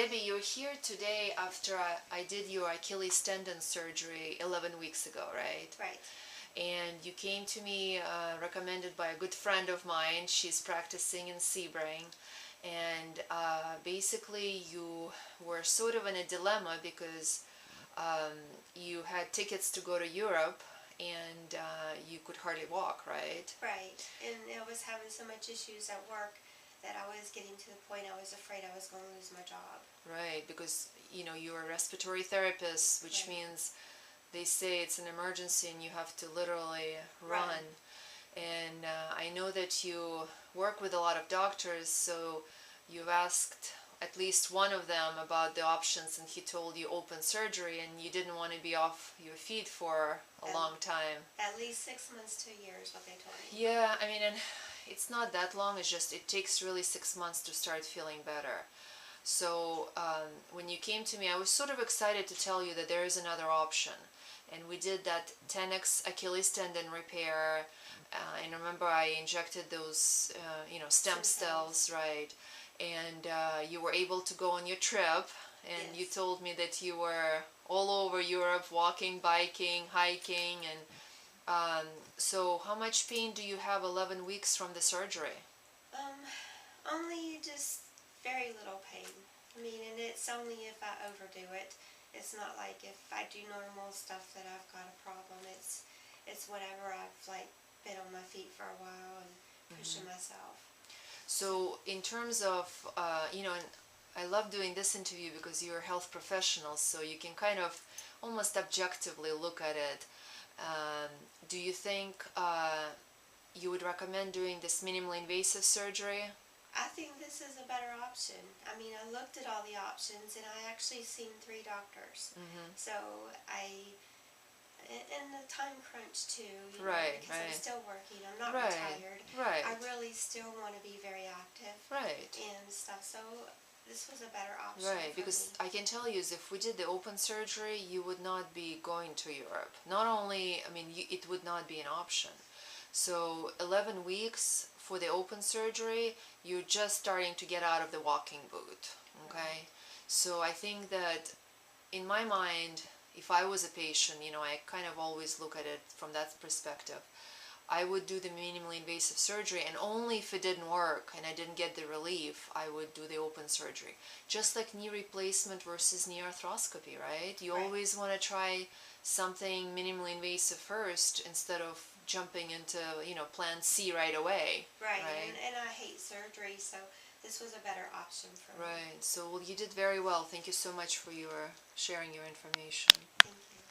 Debbie, you're here today after I did your Achilles tendon surgery 11 weeks ago, right? Right. And you came to me recommended by a good friend of mine. She's practicing in Sebring. And basically you were sort of in a dilemma because you had tickets to go to Europe and you could hardly walk, right? Right. And I was having so much issues at work that I was getting to the point I was afraid I was going to lose my job. Right, because you're a respiratory therapist, which Right. means they say it's an emergency and you have to literally run. And I know that you work with a lot of doctors, so you've asked at least one of them about the options, and he told you open surgery, and you didn't want to be off your feet for a long time. At least 6 months to a year is what they told me. Yeah, I mean, and it's not that long. It's just it takes really 6 months to start feeling better. So when you came to me, I was sort of excited to tell you that there is another option. And we did that 10x Achilles tendon repair. And remember, I injected those, stem cells, right? And you were able to go on your trip. And you told me that you were all over Europe, walking, biking, hiking. And so how much pain do you have 11 weeks from the surgery? Only just very little pain. I mean, and it's only if I overdo it. It's not like if I do normal stuff that I've got a problem. It's whenever I've been on my feet for a while and pushing myself. So in terms of, and I love doing this interview because you're a health professional, so you can kind of almost objectively look at it. Do you think you would recommend doing this minimally invasive surgery? I think this is a better option. I mean, I looked at all the options, and I actually seen 3 doctors. So and the time crunch too, because I'm still working. I'm not retired. Right. I really still want to be very active. Right. And stuff. So this was a better option. Right, because I can tell you, if we did the open surgery, you would not be going to Europe. Not only, I mean, it would not be an option. So 11 weeks for the open surgery, you're just starting to get out of the walking boot, okay? So I think that in my mind, if I was a patient, I kind of always look at it from that perspective. I would do the minimally invasive surgery, and only if it didn't work and I didn't get the relief, I would do the open surgery. Just like knee replacement versus knee arthroscopy, right? You always want to try something minimally invasive first instead of jumping into, plan C right away. Right. And I hate surgery, so this was a better option for me. Right. So you did very well. Thank you so much for sharing your information. Thank you.